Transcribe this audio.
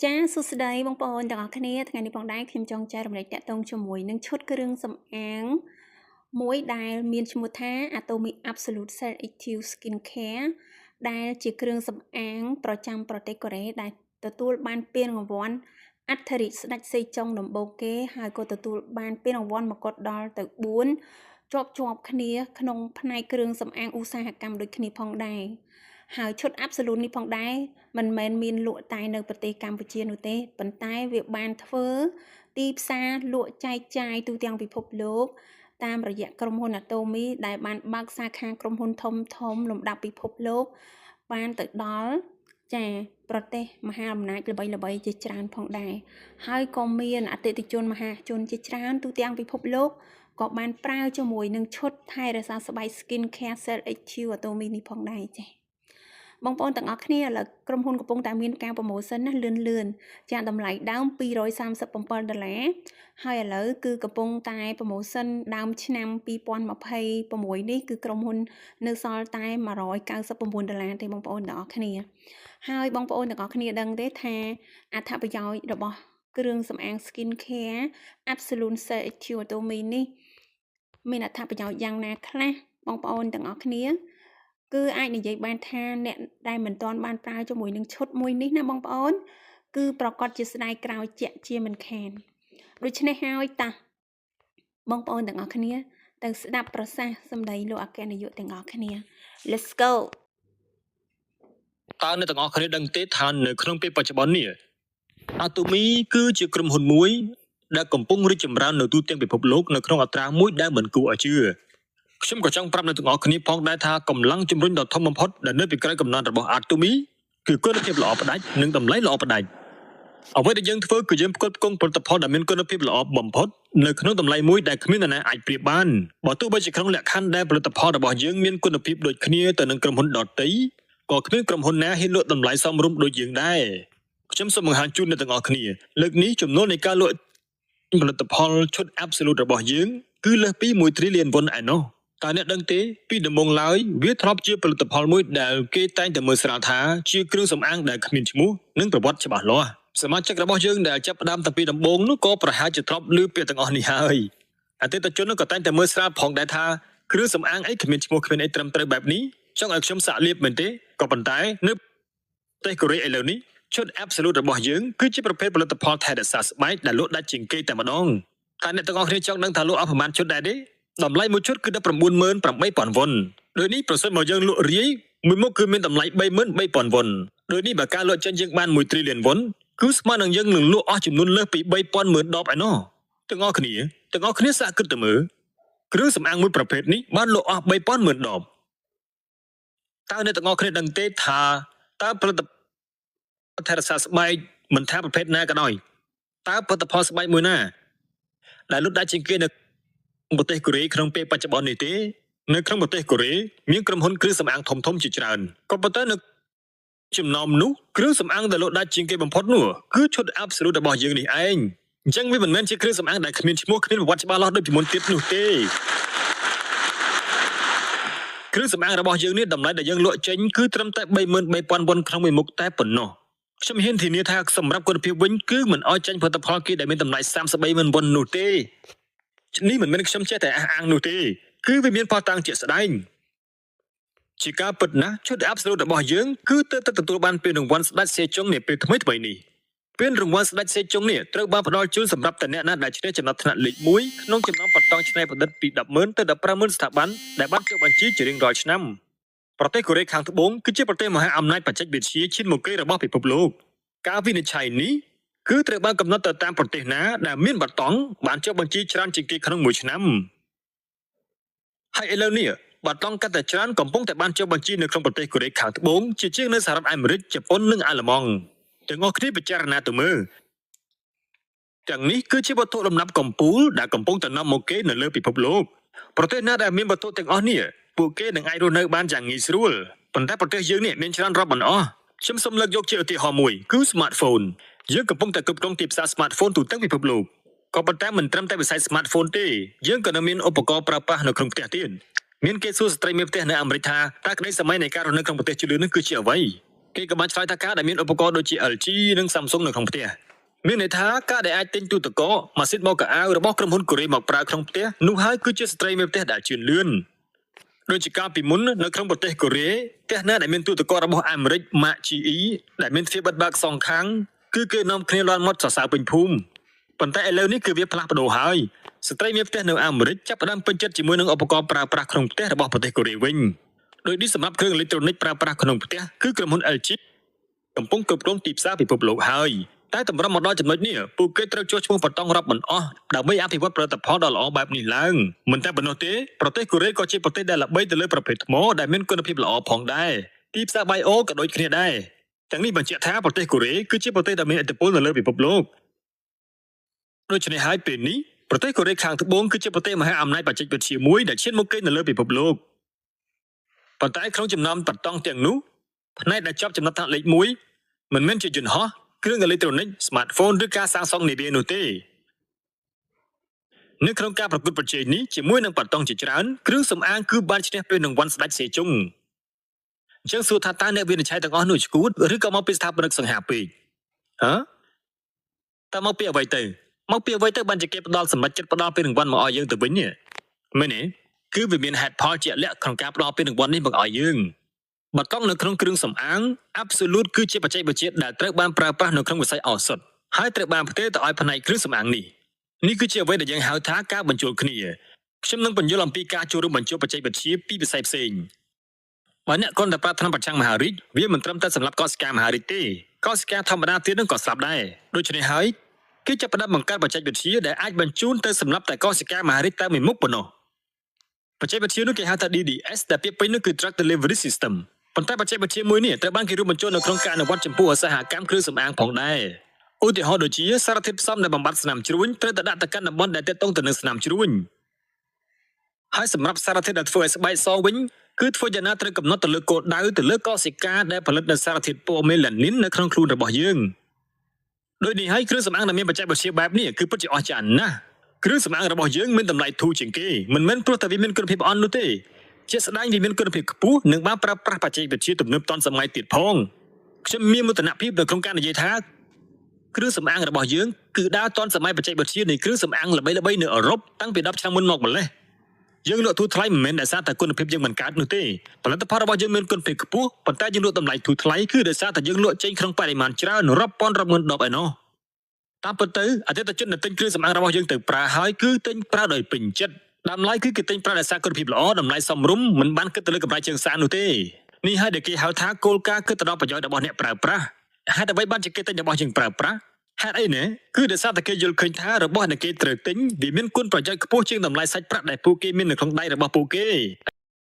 ចាសួស្តីបងប្អូនទាំងអស់គ្នាថ្ងៃនេះផងដែរខ្ញុំចង់ចែករំលែកតាក់ទងជាមួយនឹងឈុតគ្រឿងសម្អាងមួយដែលមានឈ្មោះថា Atomy Absolute Selective Skincare ដែលជាគ្រឿងសម្អាងប្រចាំប្រទេសកូរ៉េដែលទទួលបានពានរង្វាន់អធិរាជស្ដេចសេចុងដំបូងគេហើយក៏ទទួលបានពានរង្វាន់មកគាត់ដល់ទៅ4ជាប់គ្នាក្នុងផ្នែកគ្រឿងសម្អាងឧស្សាហកម្មដូចគ្នាផងដែរហើយឈុត Absolute នេះផងដែរមិនមែនមានលក់តែនៅប្រទេសកម្ពុជានោះទេប៉ុន្តែវាបានធ្វើទីផ្សារលក់ចែកចាយទូទាំងពិភពលោកតាមរយៈក្រុមហ៊ុន Atomy ដែលបានបើកសាខាក្រុមហ៊ុនធំលំដាប់ពិភពលោកបានទៅដល់ប្រទេសមហាអំណាចល្បីៗជាច្រើនផងដែរហើយក៏មានអតិថិជនមហាជនជាច្រើនទូទាំងពិភពលោកក៏បានប្រើជាមួយនឹងឈុតថែរក្សាស្បែក Skin Care Selective Atomy នេះផងដែរចា៎បងប្អូនទាំងអស់គ្នាឥឡូវក្រុមហ៊ុនកំពុងតែមានការប្រម៉ូសិនណាលឿនចាតម្លៃដើម$237ហើយឥឡូវគឺកំពុងតែប្រម៉ូសិនដើមឆ្នាំ2026នេះគឺក្រុមហ៊ុននៅសល់តែ$199ទេបងប្អូនទាំងអស់គ្នាហើយបងប្អូនទាំងអស់គ្នាដឹងទេថាអត្ថប្រយោជន៍របស់គ្រឿងសម្អាង Skin Care Absolute Selective Atomy នេះមានអត្ថប្រយោជន៍យ៉ាងណាខ្លះបងប្អូនទាំងអស់គ្នាគឺអាចនិយាយបានថាអ្នកដែលមិនទាន់បានប្រើជាមួយនឹងឈុតមួយនេះណាបងប្អូនគឺប្រកាសជាស្ដាយក្រោយជាក់ជាមិនខានដូច្នេះហើយតាបងប្អូនទាំងអស់គ្នាទៅស្ដាប់ប្រសាសន៍សម្ដីលោកអគ្គនាយកទាំងអស់គ្នា Let's go តើអ្នកទាំងអស់គ្នាដឹងទេថានៅក្នុងពេលបច្ចុប្បន្ននេះ Atomy គឺជាក្រុមហ៊ុនមួយដែលកំពុងរីកចម្រើននៅទូទាំងពិភពលោកនៅក្នុងអត្រាមួយដែលមិនគួរឲ្យជឿខ្ញុំក៏ចង់ប្រាប់អ្នកទាំងអស់គ្នាផងដែរថាកម្លាំងជំរុញដ៏ធំបំផុតដែលនៅពីក្រោយកំណត់របស់ Atomy គឺគុណភាពល្អផ្ដាច់និងតម្លៃល្អផ្ដាច់អ្វីដែលយើងធ្វើគឺយើងផ្គត់ផ្គង់ផលិតផលដែលមានគុណភាពល្អបំផុតនៅក្នុងតម្លៃមួយដែលគ្មាននរណាអាចប្រៀបបានបើទោះបីជាក្នុងលក្ខខណ្ឌដែលផលិតផលរបស់យើងមានគុណភាពដូចគ្នាទៅនឹងក្រុមហ៊ុនដទៃក៏គ្មានក្រុមហ៊ុនណាហ៊ានលក់តម្លៃសមរម្យដូចយើងដែរខ្ញុំសូមបង្ហាញជូនអ្នកទាំងអស់គ្នាលើកនេះចំនួននៃការលក់ផលិតផលឈុត Absolute របស់យើងគឺលើសពី1 trillion won ឯណោះតើអ្នកដឹងទេពីដំបូងឡើយវាធ្លាប់ជាផលិតផលមួយដែលគេតែងតែមើលស្រាលថាជាគ្រឿងសម្អាងដែលគ្មានឈ្មោះនិងប្រវត្តិច្បាស់លាស់សមាជិករបស់យើងដែលចាប់ផ្ដើមតាំងពីដំបូងនោះក៏ប្រហែលជាធ្លាប់ឮពាក្យទាំងអស់នេះហើយអតិថិជននោះក៏តែងតែមើលស្រាលផងដែរថាគ្រឿងសម្អាងអីគ្មានឈ្មោះគ្មានអីត្រឹមត្រូវបែបនេះចង់ឲ្យខ្ញុំសាកលាបមែនទេក៏ប៉ុន្តែនៅប្រទេសកូរ៉េឥឡូវនេះឈុត Absolute របស់យើងគឺជាប្រភេទផលិតផលថែរក្សាស្បែកដែលលក់ដាច់ជាងគេតែម្ដងតែអ្នកទាំងអស់គ្នាចង់ដឹងថាលក់អស់ប្រមាណឈុតដែរទេតម្លៃមួយឈុតគឺ$198,000 វ៉ុនដូចនេះប្រសិនបើយើងលក់រាយមួយមុខគឺមានតម្លៃ$33,000 វ៉ុនដូចនេះបើការលក់ចេញយើងបាន1 trillion វ៉ុនគឺស្មើនឹងយើងនឹងលក់អស់ចំនួនលើសពី$3,000,000ដបឯណោះទាំងអស់គ្នាសាកគិតទៅមើលគ្រឿងសម្អាងមួយប្រភេទនេះបានលក់អស់$3,000,000ដបតើអ្នកទាំងអស់គ្នាដឹងទេថាតើផលិតផលថែរក្សាស្បែកមិនថាប្រភេទណាក៏ដោយតើផលិតផលស្បែកមួយណាដែលលក់ដាច់ជាងគេនៅប្រទេសកូរ៉េក្នុងពេលបច្ចុប្បន្ននេះទេនៅក្នុងប្រទេសកូរ៉េមានក្រុមហ៊ុនគ្រឿងសម្អាងធំៗជាច្រើនក៏ប៉ុន្តែនៅចំណោមនោះគ្រឿងសម្អាងដែលលក់ដាច់ជាងគេបំផុតនោះគឺឈុត Absolute របស់យើងនេះឯងអញ្ចឹងវាមិនមែនជាគ្រឿងសម្អាងដែលគ្មានឈ្មោះគ្មានប្រវត្តិច្បាស់លាស់ដូចពីមុនទៀតនោះទេគ្រឿងសម្អាងរបស់យើងនេះតម្លៃដែលយើងលក់ចេញគឺត្រឹមតែ$33,000 វ៉ុនក្នុងមួយមុខតែប៉ុណ្ណោះខ្ញុំហ៊ានធានាថាសម្រាប់គុណភាពវិញគឺមិនអោយចាញ់ផលិតផលគេដែលមានតម្លៃ$33,000 វ៉ុននោះទេនេះមិនមែនខ្ញុំចេះតែអះអាងនោះទេគឺវាមានផុសតាងជាក់ស្ដែងជាការពិតណាស់ឈុត Absolute របស់យើងគឺទៅទទួលបានពានរង្វាន់ស្ដេចសេចុងនាពេលថ្មីនេះពានរង្វាន់ស្ដេចសេចុងនេះត្រូវបានផ្ដល់ជូនសម្រាប់តែអ្នកណាដែលឈ្នះចំណាត់ថ្នាក់លេខ1ក្នុងចំណោមបន្តច្នៃប្រឌិតពី10,000ទៅ15,000ស្ថាប័នដែលបានចុះបញ្ជីជារៀងរាល់ឆ្នាំប្រទេសកូរ៉េខាងត្បូងគឺជាប្រទេសមហាអំណាចបច្ចេកវិទ្យាឈានមុខគេរបស់ពិភពលោកការវិនិច្ឆ័យនេះគឺត្រូវបានកំណត់ទៅតាមប្រទេសណាដែលមានបតង់បានចុះបញ្ជីច្រើនជាងគេក្នុងមួយឆ្នាំហើយឥឡូវនេះបតង់កាន់តែច្រើនកំពុងតែបានចុះបញ្ជីនៅក្នុងប្រទេសកូរ៉េខាងត្បូងជាជាងនៅសហរដ្ឋអាមេរិកជប៉ុននិងអាល្លឺម៉ង់ទាំងអស់គ្នាពិចារណាទៅមើលទាំងនេះគឺជាវត្ថុលំដាប់កំពូលដែលកំពុងតែនាំមកគេនៅលើពិភពលោកប្រទេសណាដែលមានវត្ថុទាំងអស់នេះពួកគេនឹងអាចរស់នៅបានយ៉ាងងាយស្រួលប៉ុន្តែប្រទេសយើងនេះមានច្រើនរាប់មិនអស់ខ្ញុំសូមលើកយកជាឧទាហរណ៍មួយគឺ Smartphone យើងកំពុងតែគ្រប់គ្រងទីផ្សារ Smartphone ទូទាំងពិភពលោកក៏ប៉ុន្តែមិនត្រឹមតែវិស័យ Smartphone ទេយើងក៏នៅមានឧបករណ៍ប្រើប្រាស់នៅក្នុងផ្ទះទៀតមានគេសួរស្ត្រីមេផ្ទះនៅអាមេរិកថាតើក្តីសម័យនៃការរស់នៅក្នុងប្រទេសជឿនលឿននេះគឺជាអ្វី គេក៏បានឆ្លើយថាការដែលមានឧបករណ៍ដូចជា LG និង Samsung នៅក្នុងផ្ទះមានន័យថាការដែលអាចទិញទូទឹកកកម៉ាស៊ីនបោកខោអាវរបស់ក្រុមហ៊ុនកូរ៉េមកប្រើក្នុងផ្ទះនោះហើយគឺជាស្ត្រីមេផ្ទះដែលជឿនលឿនដូចជាកាលពីមុននៅក្នុងប្រទេសកូរ៉េផ្ទះណាដែលមានទូទឹកកករបស់អាមេរិក Mark GE ដែលមានទ្វារបិទបើកសងខាងគឺគេនាំគ្នាលាន់មាត់សរសើរពេញភូមិប៉ុន្តែឥឡូវនេះគឺវាផ្លាស់ប្ដូរហើយស្ត្រីមេផ្ទះនៅអាមេរិកចាប់ផ្ដើមពេញចិត្តជាមួយនឹងឧបករណ៍ប្រើប្រាស់ក្នុងផ្ទះរបស់ប្រទេសកូរ៉េវិញដោយនេះសម្រាប់គ្រឿងអេឡិចត្រូនិកប្រើប្រាស់ក្នុងផ្ទះគឺក្រុមហ៊ុន LG កំពុងគ្រប់គ្រងទីផ្សារពិភពលោកហើយតែតម្រុំមកដល់ចំណុចនេះពួកគេត្រូវចុះឈ្មោះបន្តរាប់មិនអស់ដើម្បីអភិវឌ្ឍផលិតផលដ៏ល្អបែបនេះឡើងមិនតែប៉ុណ្ណោះទេប្រទេសកូរ៉េក៏ជាប្រទេសដែលល្បីទៅលើប្រភេទថ្មដែលមានគុណភាពល្អផងដែរទីផ្សារ Bio ក៏ដូចគ្នាដែរទាំងនេះបញ្ជាក់ថាប្រទេសកូរ៉េគឺជាប្រទេសដែលមានឥទ្ធិពលនៅលើពិភពលោកដូច្នេះហើយពេលនេះប្រទេសកូរ៉េខាងត្បូងគឺជាប្រទេសមហាអំណាចបច្ចេកវិទ្យាមួយដែលឈានមុខគេនៅលើពិភពលោកប៉ុន្តែក្នុងចំណោមបន្តង់ទាំងនោះផ្នែកដែលជាប់ចំណាត់ថ្នាក់លេខ1មិនមែនជាយន្តហោះគ្រឿងអេឡិចត្រូនិក smartphone ឬការសាងសង់នាវានោះទេនៅក្នុងការប្រកួតប្រជែងនេះជាមួយនឹងបន្តង់ជាច្រើនគ្រឿងសម្អាងគឺបានឈ្នះពេលរង្វាន់ស្ដេចសេជុងអញ្ចឹងសួរថាតើអ្នកវិនិច្ឆ័យទាំងអស់នោះឈួតឬក៏មកពីស្ថាបនិកសង្ហាពេកតើមកពីអ្វីទៅបានជាគេផ្ដល់សម្រេចចិត្តផ្ដល់ពេលរង្វាន់មកឲ្យយើងទៅវិញនេះមែនទេគឺវាមានហេតុផលជាក់លាក់ក្នុងការផ្ដល់ពេលរង្វាន់នេះមកឲ្យយើងបន្តង់នៅក្នុងគ្រឿងសម្អាង Absolute គឺជាបច្ចេកវិទ្យាដែលត្រូវបានប្រើប្រាស់នៅក្នុងវិស័យឱសថហើយត្រូវបានផ្ទេរទៅឲ្យផ្នែកគ្រឿងសម្អាងនេះគឺជាអ្វីដែលយើងហៅថាការបញ្ចូលគ្នាខ្ញុំនឹងបញ្យល់អំពីការចូលរួមបញ្ចូលបច្ចេកវិទ្យាពីវិស័យផ្សេងបើអ្នកគ្រាន់តែប្រាថ្នាប្រឆាំងមហារាជវាមិនត្រឹមតែសម្រាប់កសិការមហារាជទេកសិការធម្មតាទៀតនឹងក៏ស្លាប់ដែរដូច្នេះហើយគេចាប់ផ្ដើមបង្កើតបច្ចេកវិទ្យាដែលអាចបញ្ជូនទៅសម្រាប់តែកសិការមហារាជតែមួយមុខប៉ុណ្ណោះបច្ចេកវិទ្យានោះគេហៅថា DDS ដែលពាក្យពេញនោះគឺ Drug Delivery System ប៉ុន្តែបច្ចេកវិទ្យាមួយនេះត្រូវបានគេរួមបញ្ចូលនៅក្នុងការអនុវត្តចំពោះឧស្សាហកម្មគ្រឿងសម្អាងផងដែរឧទាហរណ៍ដូចជាសារធាតុផ្សំដែលបំបត្តិស្នាមជ្រួញត្រូវតែដាក់ទៅកាន់តំបន់ដែលទាក់ទងទៅនឹងស្នាមជ្រួញហើយសម្រាប់សារធាតុដែលធ្វើឲ្យស្បែកសវិញគឺធ្វើយ៉ាងណាត្រូវកំណត់ទៅលើគោលដៅទៅលើកោសិកាដែលផលិតនៅសារធាតុពណ៌មេឡានីននៅក្នុងខ្លួនរបស់យើងដោយនេះហើយគ្រឿងសម្អាងដែលមានបច្ចេកវិទ្យាបែបនេះគឺពិតជាអស្ចារ្យណាស់គ្រឿងសម្អាងរបស់យើងមានតម្លៃធូរជាងគេមិនមែនព្រោះតែវាមានគុណភាពអន់នោះទេជាស្ដែងវាមានគុណភាពខ្ពស់និងបានប្រើប្រាស់បច្ចេកវិទ្យាទំនើបទាន់សម័យទៀតផងខ្ញុំមានមោទនភាពនៅក្នុងការនិយាយថាគ្រឿងសម្អាងរបស់យើងគឺដើរទាន់សម័យបច្ចេកវិទ្យានៃគ្រឿងសម្អាងល្បីៗនៅអឺរ៉ុបតាំងពី10ឆ្នាំមុនមកម្ល៉េះយើងលក់ធូរថ្លៃមិនមែនដោយសារតែគុណភាពយើងមិនកើតនោះទេផលិតផលរបស់យើងមានគុណភាពខ្ពស់ប៉ុន្តែយើងលក់តម្លៃធូរថ្លៃគឺដោយសារតែយើងលក់ចេញក្នុងបរិមាណច្រើនរាប់ពាន់រាប់ម៉ឺនដបឯណោះតាមពិតទៅអតិថិជនដែលទិញគ្រឿងសម្អាងរបស់យើងទៅប្រើហើយគឺទិញប្រើដោយពេញចិត្តតម្លៃគឺគេទិញប្រើដោយសារគុណភាពល្អតម្លៃសមរម្យមិនបានគិតទៅលើកម្រៃជើងសារនោះទេនេះហើយដែលគេហៅថាគោលការណ៍គិតទៅដល់ប្រយោជន៍របស់អ្នកប្រើប្រាស់ហេតុអ្វីបានជាគេទិញរបស់យើងប្រើប្រាស់ហេតុអីណែគឺដោយសារតែគេយល់ឃើញថារបស់ដែលគេត្រូវទិញវាមានគុណប្រយោជន៍ខ្ពស់ជាងតម្លៃសាច់ប្រាក់ដែលពួកគេមាននៅក្នុងដៃរបស់ពួកគេ